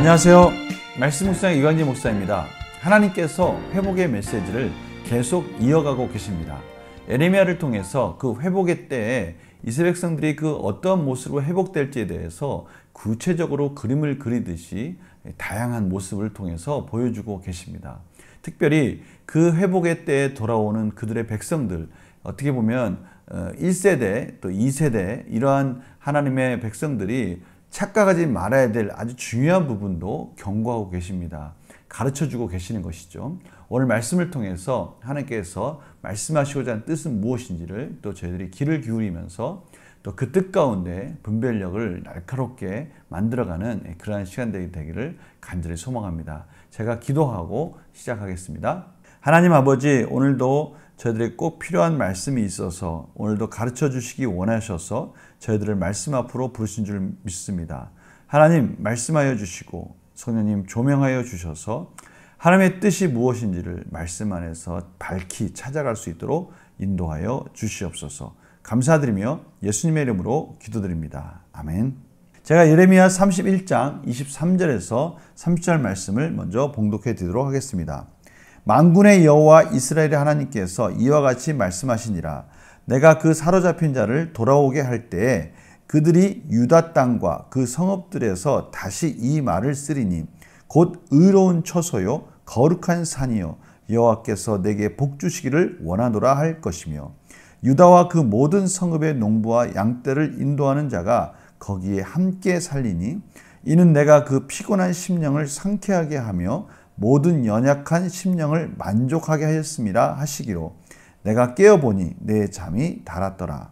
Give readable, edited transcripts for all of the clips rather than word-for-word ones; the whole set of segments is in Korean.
안녕하세요. 말씀 묵상 이광재 목사입니다. 하나님께서 회복의 메시지를 계속 이어가고 계십니다. 예레미야를 통해서 그 회복의 때에 이스라엘 백성들이 그 어떤 모습으로 회복될지에 대해서 구체적으로 그림을 그리듯이 다양한 모습을 통해서 보여주고 계십니다. 특별히 그 회복의 때에 돌아오는 그들의 백성들, 어떻게 보면 1세대 또 2세대 이러한 하나님의 백성들이 착각하지 말아야 될 아주 중요한 부분도 경고하고 계십니다. 가르쳐주고 계시는 것이죠. 오늘 말씀을 통해서 하나님께서 말씀하시고자 하는 뜻은 무엇인지를 또 저희들이 귀를 기울이면서 또 그 뜻 가운데 분별력을 날카롭게 만들어가는 그러한 시간들이 되기를 간절히 소망합니다. 제가 기도하고 시작하겠습니다. 하나님 아버지, 오늘도 저희들이 꼭 필요한 말씀이 있어서 오늘도 가르쳐 주시기 원하셔서 저희들을 말씀 앞으로 부르신 줄 믿습니다. 하나님 말씀하여 주시고 성령님 조명하여 주셔서 하나님의 뜻이 무엇인지를 말씀 안에서 밝히 찾아갈 수 있도록 인도하여 주시옵소서. 감사드리며 예수님의 이름으로 기도드립니다. 아멘. 제가 예레미야 31장 23절에서 30절 말씀을 먼저 봉독해 드리도록 하겠습니다. 만군의 여호와 이스라엘의 하나님께서 이와 같이 말씀하시니라. 내가 그 사로잡힌 자를 돌아오게 할 때에 그들이 유다 땅과 그 성읍들에서 다시 이 말을 쓰리니 곧 의로운 처소요 거룩한 산이요 여호와께서 내게 복 주시기를 원하노라 할 것이며 유다와 그 모든 성읍의 농부와 양떼를 인도하는 자가 거기에 함께 살리니 이는 내가 그 피곤한 심령을 상쾌하게 하며 모든 연약한 심령을 만족하게 하였음이라 하시기로 내가 깨어보니 내 잠이 달았더라.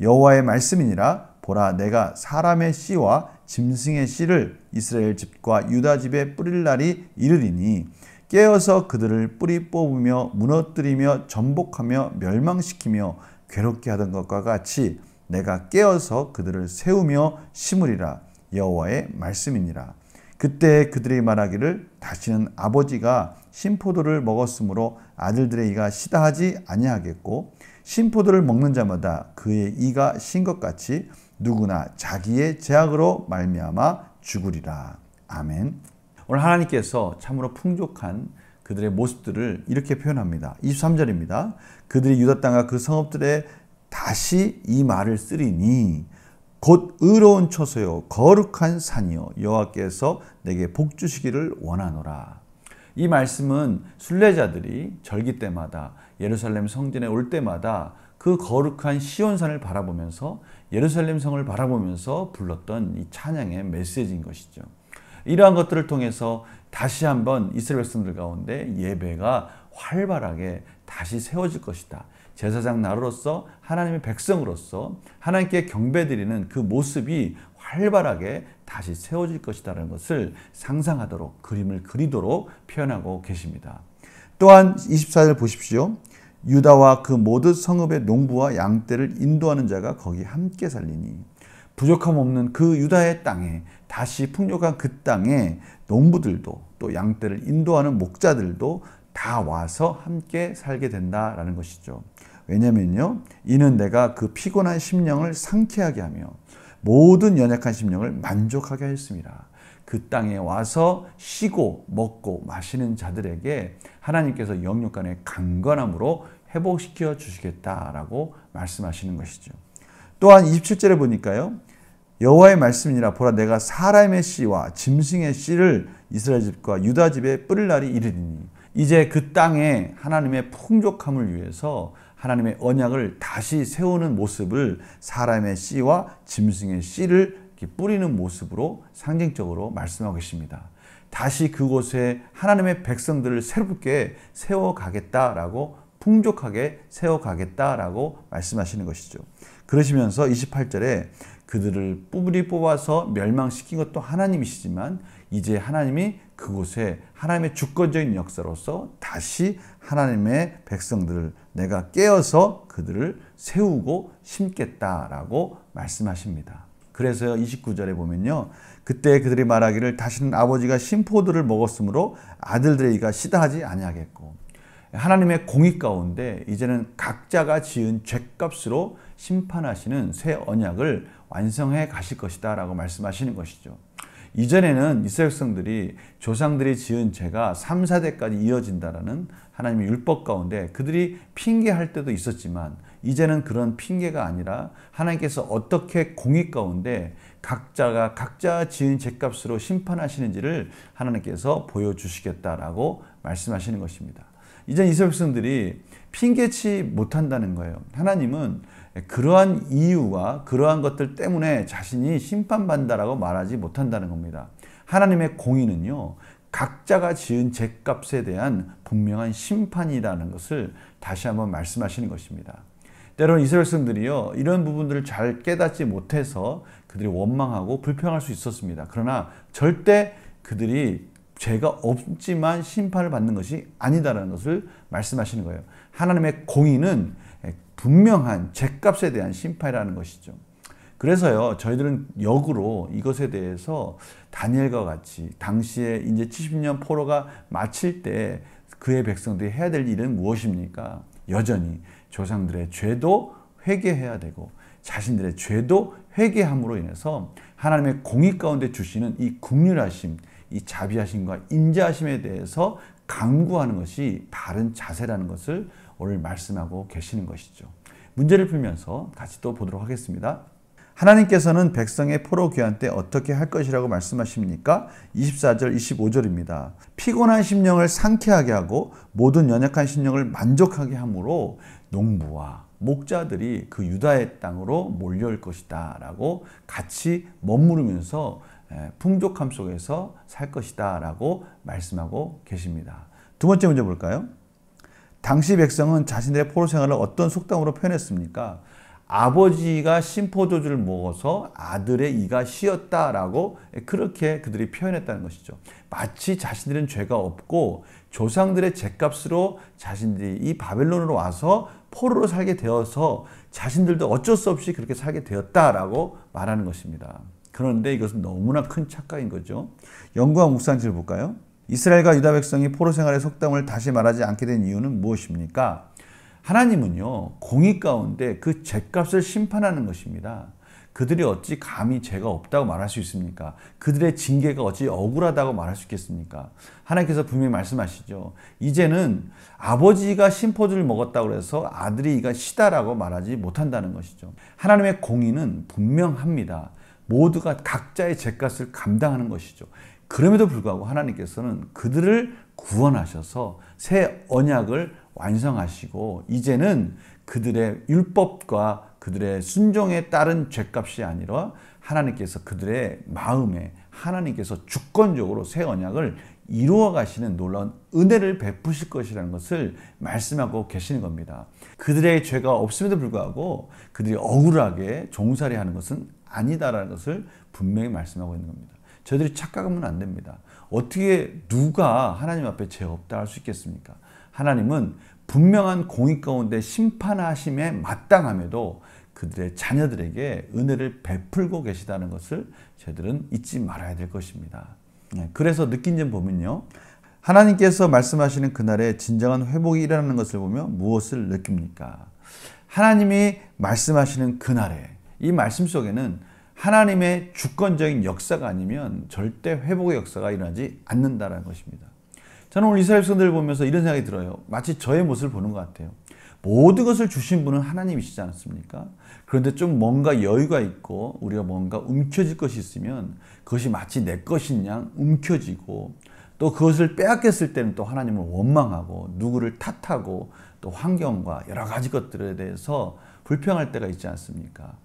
여호와의 말씀이니라. 보라, 내가 사람의 씨와 짐승의 씨를 이스라엘 집과 유다 집에 뿌릴 날이 이르리니 깨어서 그들을 뿌리 뽑으며 무너뜨리며 전복하며 멸망시키며 괴롭게 하던 것과 같이 내가 깨어서 그들을 세우며 심으리라. 여호와의 말씀이니라. 그때 그들이 말하기를 다시는 아버지가 신포도를 먹었으므로 아들들의 이가 시다하지 아니하겠고 신포도를 먹는 자마다 그의 이가 신 것 같이 누구나 자기의 죄악으로 말미암아 죽으리라. 아멘. 오늘 하나님께서 참으로 풍족한 그들의 모습들을 이렇게 표현합니다. 23절입니다. 그들이 유다 땅과 그 성읍들에 다시 이 말을 쓰리니 곧 의로운 처소요 거룩한 산이요 여호와께서 내게 복 주시기를 원하노라. 이 말씀은 순례자들이 절기 때마다 예루살렘 성전에 올 때마다 그 거룩한 시온산을 바라보면서 예루살렘 성을 바라보면서 불렀던 이 찬양의 메시지인 것이죠. 이러한 것들을 통해서 다시 한번 이스라엘 백성들 가운데 예배가 활발하게 다시 세워질 것이다. 제사장 나로서 하나님의 백성으로서 하나님께 경배드리는 그 모습이 활발하게 다시 세워질 것이라는 것을 상상하도록 그림을 그리도록 표현하고 계십니다. 또한 24절 보십시오. 유다와 그 모든 성읍의 농부와 양떼를 인도하는 자가 거기 함께 살리니 부족함 없는 그 유다의 땅에 다시 풍족한 그 땅에 농부들도 또 양떼를 인도하는 목자들도 다 와서 함께 살게 된다라는 것이죠. 왜냐면요, 이는 내가 그 피곤한 심령을 상쾌하게 하며 모든 연약한 심령을 만족하게 하였습니다. 그 땅에 와서 쉬고 먹고 마시는 자들에게 하나님께서 영육간의 강건함으로 회복시켜 주시겠다라고 말씀하시는 것이죠. 또한 27절에 보니까요, 여호와의 말씀이니라. 보라, 내가 사람의 씨와 짐승의 씨를 이스라엘 집과 유다 집에 뿌릴 날이 이르리니 이제 그 땅에 하나님의 풍족함을 위해서 하나님의 언약을 다시 세우는 모습을 사람의 씨와 짐승의 씨를 뿌리는 모습으로 상징적으로 말씀하고 계십니다. 다시 그곳에 하나님의 백성들을 새롭게 세워가겠다라고 풍족하게 세워가겠다라고 말씀하시는 것이죠. 그러시면서 28절에 그들을 뿌리 뽑아서 멸망시킨 것도 하나님이시지만 이제 하나님이 그곳에 하나님의 주권적인 역사로서 다시 하나님의 백성들을 내가 깨어서 그들을 세우고 심겠다라고 말씀하십니다. 그래서 29절에 보면요, 그때 그들이 말하기를 다시는 아버지가 신포도를 먹었으므로 아들들의 이가 시다하지 아니하겠고 하나님의 공의 가운데 이제는 각자가 지은 죄값으로 심판하시는 새 언약을 완성해 가실 것이다 라고 말씀하시는 것이죠. 이전에는 이스라엘 백성들이 조상들이 지은 죄가 3, 4대까지 이어진다라는 하나님의 율법 가운데 그들이 핑계할 때도 있었지만 이제는 그런 핑계가 아니라 하나님께서 어떻게 공의 가운데 각자가 각자 지은 죄값으로 심판하시는지를 하나님께서 보여주시겠다라고 말씀하시는 것입니다. 이제 이스라엘 백성들이 핑계치 못한다는 거예요. 하나님은 그러한 이유와 그러한 것들 때문에 자신이 심판받는다라고 말하지 못한다는 겁니다. 하나님의 공의는요, 각자가 지은 죄값에 대한 분명한 심판이라는 것을 다시 한번 말씀하시는 것입니다. 때로는 이스라엘 백성들이요, 이런 부분들을 잘 깨닫지 못해서 그들이 원망하고 불평할 수 있었습니다. 그러나 절대 그들이 죄가 없지만 심판을 받는 것이 아니다라는 것을 말씀하시는 거예요. 하나님의 공의는 분명한 죄값에 대한 심판이라는 것이죠. 그래서요, 저희들은 역으로 이것에 대해서 다니엘과 같이 당시에 이제 70년 포로가 마칠 때 그의 백성들이 해야 될 일은 무엇입니까? 여전히 조상들의 죄도 회개해야 되고 자신들의 죄도 회개함으로 인해서 하나님의 공의 가운데 주시는 이 긍휼하심, 이 자비하심과 인자하심에 대해서 강구하는 것이 바른 자세라는 것을 오늘 말씀하고 계시는 것이죠. 문제를 풀면서 같이 또 보도록 하겠습니다. 하나님께서는 백성의 포로 귀환 때 어떻게 할 것이라고 말씀하십니까? 24절, 25절입니다. 피곤한 심령을 상쾌하게 하고 모든 연약한 심령을 만족하게 함으로 농부와 목자들이 그 유다의 땅으로 몰려올 것이다 라고 같이 머무르면서 풍족함 속에서 살 것이다 라고 말씀하고 계십니다. 두 번째 문제 볼까요? 당시 백성은 자신들의 포로 생활을 어떤 속담으로 표현했습니까? 아버지가 신포도주를 먹어서 아들의 이가 쉬었다라고 그렇게 그들이 표현했다는 것이죠. 마치 자신들은 죄가 없고 조상들의 죄값으로 자신들이 이 바벨론으로 와서 포로로 살게 되어서 자신들도 어쩔 수 없이 그렇게 살게 되었다라고 말하는 것입니다. 그런데 이것은 너무나 큰 착각인 거죠. 연구와 묵상지를 볼까요? 이스라엘과 유다 백성이 포로 생활의 속담을 다시 말하지 않게 된 이유는 무엇입니까? 하나님은요, 공의 가운데 그 죄값을 심판하는 것입니다. 그들이 어찌 감히 죄가 없다고 말할 수 있습니까? 그들의 징계가 어찌 억울하다고 말할 수 있겠습니까? 하나님께서 분명히 말씀하시죠. 이제는 아버지가 신포도를 먹었다고 해서 아들이 이가 시다라고 말하지 못한다는 것이죠. 하나님의 공의는 분명합니다. 모두가 각자의 죄값을 감당하는 것이죠. 그럼에도 불구하고 하나님께서는 그들을 구원하셔서 새 언약을 완성하시고 이제는 그들의 율법과 그들의 순종에 따른 죄값이 아니라 하나님께서 그들의 마음에 하나님께서 주권적으로 새 언약을 이루어 가시는 놀라운 은혜를 베푸실 것이라는 것을 말씀하고 계시는 겁니다. 그들의 죄가 없음에도 불구하고 그들이 억울하게 종살이 하는 것은 아니다라는 것을 분명히 말씀하고 있는 겁니다. 저희들이 착각하면 안 됩니다. 어떻게 누가 하나님 앞에 죄 없다 할 수 있겠습니까? 하나님은 분명한 공의 가운데 심판하심에 마땅함에도 그들의 자녀들에게 은혜를 베풀고 계시다는 것을 저희들은 잊지 말아야 될 것입니다. 그래서 느낀 점 보면요. 하나님께서 말씀하시는 그날에 진정한 회복이 일어나는 것을 보면 무엇을 느낍니까? 하나님이 말씀하시는 그날에 이 말씀 속에는 하나님의 주권적인 역사가 아니면 절대 회복의 역사가 일어나지 않는다는 것입니다. 저는 오늘 이스라엘 백성들을 보면서 이런 생각이 들어요. 마치 저의 모습을 보는 것 같아요. 모든 것을 주신 분은 하나님이시지 않습니까? 그런데 좀 뭔가 여유가 있고 우리가 뭔가 움켜질 것이 있으면 그것이 마치 내 것인 양 움켜쥐고 또 그것을 빼앗겼을 때는 또 하나님을 원망하고 누구를 탓하고 또 환경과 여러 가지 것들에 대해서 불평할 때가 있지 않습니까?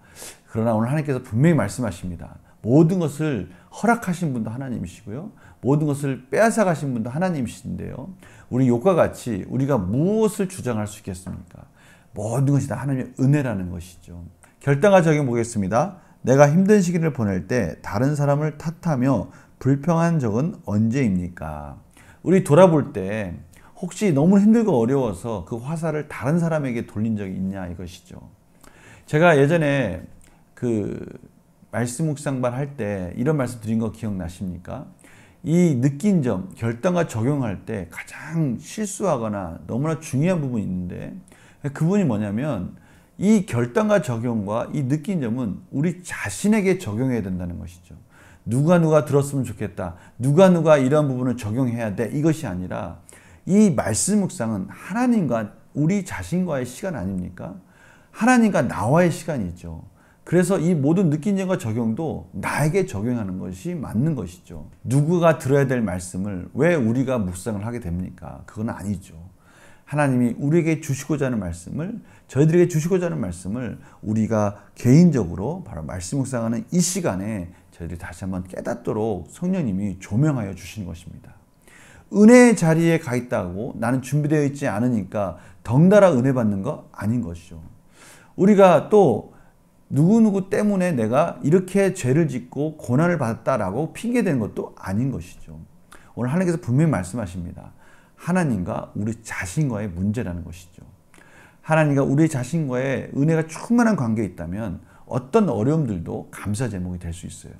그러나 오늘 하나님께서 분명히 말씀하십니다. 모든 것을 허락하신 분도 하나님이시고요. 모든 것을 빼앗아 가신 분도 하나님이신데요. 우리 욥과 같이 우리가 무엇을 주장할 수 있겠습니까? 모든 것이 다 하나님의 은혜라는 것이죠. 결단과 적용 보겠습니다. 내가 힘든 시기를 보낼 때 다른 사람을 탓하며 불평한 적은 언제입니까? 우리 돌아볼 때 혹시 너무 힘들고 어려워서 그 화살을 다른 사람에게 돌린 적이 있냐 이것이죠. 제가 예전에 말씀 묵상반 할 때 이런 말씀 드린 거 기억나십니까? 이 느낀 점, 결단과 적용할 때 가장 실수하거나 너무나 중요한 부분이 있는데 그 부분이 뭐냐면 이 결단과 적용과 이 느낀 점은 우리 자신에게 적용해야 된다는 것이죠. 누가 들었으면 좋겠다. 누가 이런 부분을 적용해야 돼. 이것이 아니라 이 말씀 묵상은 하나님과 우리 자신과의 시간 아닙니까? 하나님과 나와의 시간이죠. 그래서 이 모든 느낀 점과 적용도 나에게 적용하는 것이 맞는 것이죠. 누구가 들어야 될 말씀을 왜 우리가 묵상을 하게 됩니까? 그건 아니죠. 하나님이 우리에게 주시고자 하는 말씀을, 저희들에게 주시고자 하는 말씀을 우리가 개인적으로 바로 말씀 묵상하는 이 시간에 저희들이 다시 한번 깨닫도록 성령님이 조명하여 주시는 것입니다. 은혜의 자리에 가 있다고 나는 준비되어 있지 않으니까 덩달아 은혜 받는 거 아닌 것이죠. 우리가 또 누구 때문에 내가 이렇게 죄를 짓고 고난을 받았다라고 핑계대는 것도 아닌 것이죠. 오늘 하나님께서 분명히 말씀하십니다. 하나님과 우리 자신과의 문제라는 것이죠. 하나님과 우리 자신과의 은혜가 충만한 관계에 있다면 어떤 어려움들도 감사 제목이 될 수 있어요.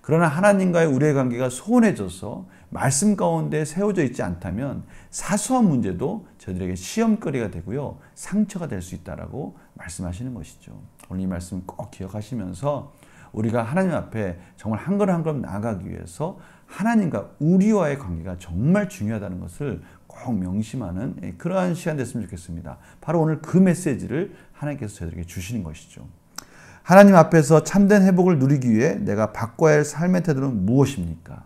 그러나 하나님과의 우리의 관계가 소원해져서 말씀 가운데 세워져 있지 않다면 사소한 문제도 저들에게 시험거리가 되고요. 상처가 될 수 있다라고 말씀하시는 것이죠. 오늘 이 말씀 꼭 기억하시면서 우리가 하나님 앞에 정말 한 걸음 한 걸음 나아가기 위해서 하나님과 우리와의 관계가 정말 중요하다는 것을 꼭 명심하는 그러한 시간 됐으면 좋겠습니다. 바로 오늘 그 메시지를 하나님께서 저희들에게 주시는 것이죠. 하나님 앞에서 참된 회복을 누리기 위해 내가 바꿔야 할 삶의 태도는 무엇입니까?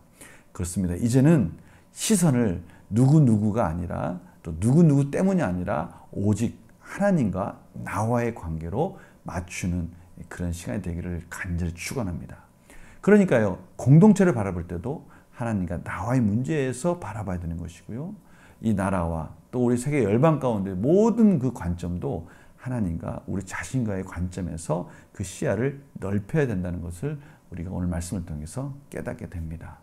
그렇습니다. 이제는 시선을 누구가 아니라 또 누구 때문이 아니라 오직 하나님과 나와의 관계로 맞추는 그런 시간이 되기를 간절히 축원합니다. 그러니까요, 공동체를 바라볼 때도 하나님과 나와의 문제에서 바라봐야 되는 것이고요. 이 나라와 또 우리 세계 열방 가운데 모든 그 관점도 하나님과 우리 자신과의 관점에서 그 시야를 넓혀야 된다는 것을 우리가 오늘 말씀을 통해서 깨닫게 됩니다.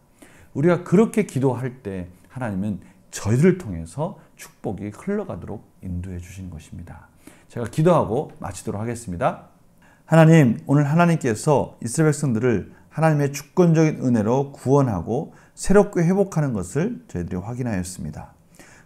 우리가 그렇게 기도할 때 하나님은 저희들을 통해서 축복이 흘러가도록 인도해 주시는 것입니다. 제가 기도하고 마치도록 하겠습니다. 하나님, 오늘 하나님께서 이스라엘 백성들을 하나님의 주권적인 은혜로 구원하고 새롭게 회복하는 것을 저희들이 확인하였습니다.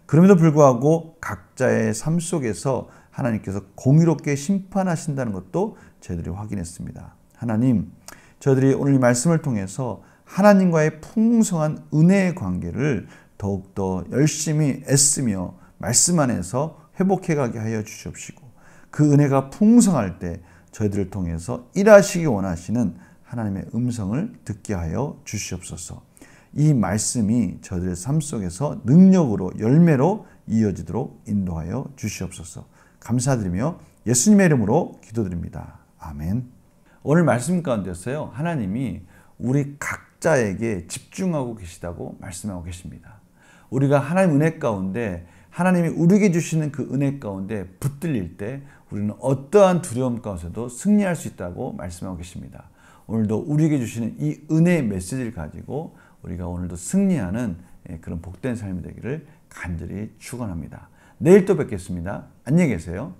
그럼에도 불구하고 각자의 삶 속에서 하나님께서 공의롭게 심판하신다는 것도 저희들이 확인했습니다. 하나님, 저희들이 오늘 이 말씀을 통해서 하나님과의 풍성한 은혜의 관계를 더욱더 열심히 애쓰며 말씀 안에서 회복해가게 하여 주시옵시고 그 은혜가 풍성할 때 저희들을 통해서 일하시기 원하시는 하나님의 음성을 듣게 하여 주시옵소서. 이 말씀이 저희들의 삶 속에서 능력으로 열매로 이어지도록 인도하여 주시옵소서. 감사드리며 예수님의 이름으로 기도드립니다. 아멘. 오늘 말씀 가운데서요, 하나님이 우리 각자에게 집중하고 계시다고 말씀하고 계십니다. 우리가 하나님 은혜 가운데 하나님이 우리에게 주시는 그 은혜 가운데 붙들릴 때 우리는 어떠한 두려움 가운데서도 승리할 수 있다고 말씀하고 계십니다. 오늘도 우리에게 주시는 이 은혜의 메시지를 가지고 우리가 오늘도 승리하는 그런 복된 삶이 되기를 간절히 축원합니다. 내일 또 뵙겠습니다. 안녕히 계세요.